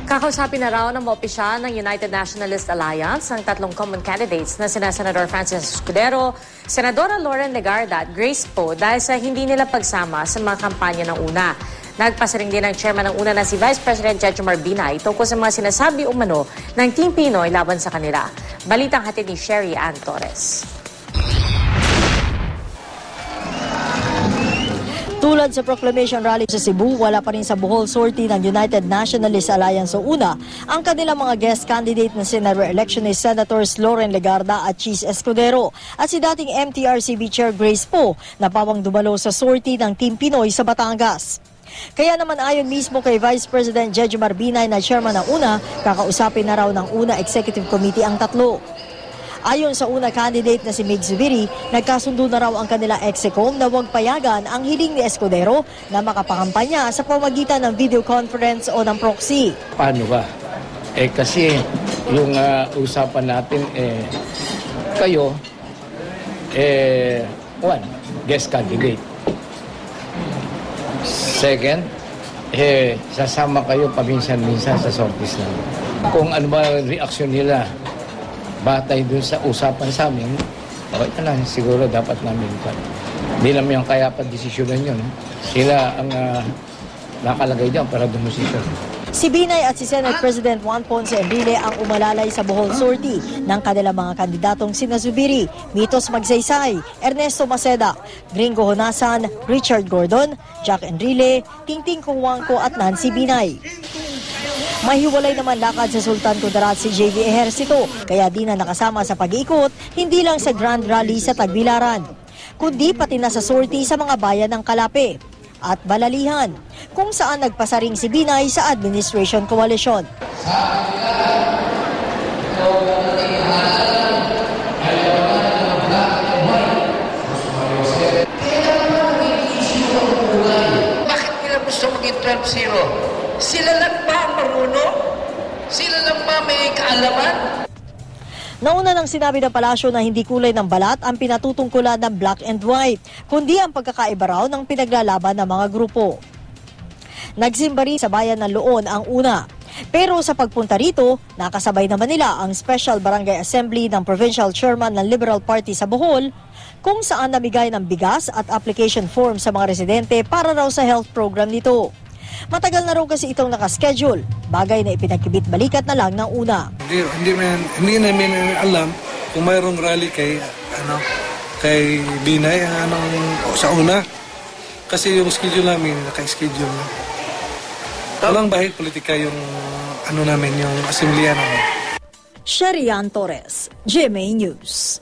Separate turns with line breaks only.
Kakausapin na raw ng mga opisyal ng United Nationalist Alliance ang tatlong common candidates na sina Senador Francis Escudero, Senadora Lauren Legarda at Grace Poe dahil sa hindi nila pagsama sa mga kampanya ng una. Nagpasaring din ang chairman ng una na si Vice President Jejomar Binay tungkol sa mga sinasabi umano ng Team Pinoy laban sa kanila. Balitang hatid ni Sherry Ann Torres.
Tulad sa proclamation rally sa Cebu, wala pa rin sa Bohol sortie ng United Nationalist Alliance o UNA ang kanilang mga guest candidate na sina re-electionist Senators Lauren Legarda at Chis Escudero at si dating MTRCB Chair Grace Poe na pawang dumalo sa sortie ng Team Pinoy sa Batangas. Kaya naman ayon mismo kay Vice President Jejomar Binay na chairman ng UNA, kakausapin na raw ng UNA Executive Committee ang tatlo. Ayon sa una candidate na si Mig Zubiri, nagkasundo na raw ang kanila Execom na huwag payagan ang hiling ni Escudero na makapangampanya sa pamagitan ng video conference o ng proxy.
Paano ba? Kasi yung usapan natin, kayo, one, guest candidate. Second, sasama kayo paminsan-minsan sa sorties namin. Kung ano ba reaksyon nila, batay dun sa usapan sa amin, okay na lang, siguro dapat namin ito. Hindi naman yung kaya pa desisyonan yun. Sila ang nakalagay dyan para dumosisyon.
Si Binay at si Senate President Juan Ponce Enrile ang umalalay sa Bohol sortie ng kanilang mga kandidatong sina Zubiri, Mitos Magsaysay, Ernesto Maceda, Gringo Honasan, Richard Gordon, Jack Enrile, Tingting Kuwangko at Nancy Binay. Mahiwalay naman lakad sa Sultan Kudarat si JV Ejercito, kaya di na nakasama sa pag-iikot, hindi lang sa Grand Rally sa Tagbilaran, kundi pati na sa sortie sa mga bayan ng Kalape at Balalihan, kung saan nagpasaring si Binay sa Administration Coalition.
Bakit nila gusto maging 12-0? Sila lang ba marunong? Sila lang ba may kaalaman?
Nauna nang sinabi ng palasyo na hindi kulay ng balat ang pinatutungkulan ng black and white, kundi ang pagkakaiba raw ng pinaglalaban ng mga grupo. Nagsimba rin sa bayan ng Loon ang una. Pero sa pagpunta rito, nakasabay naman nila ang Special Barangay Assembly ng Provincial Chairman ng Liberal Party sa Bohol, kung saan namigay ng bigas at application form sa mga residente para raw sa health program nito. Matagal na raw kasi itong nakaschedule, bagay na ipinagkibit-balikat na lang ng una.
Hindi namin alam kung mayroong rally kay Binay sa una. Kasi yung schedule namin, naka-schedule. Walang bahid politika yung namin, yung asemblea namin.
Sherry Ann Torres, GMA News.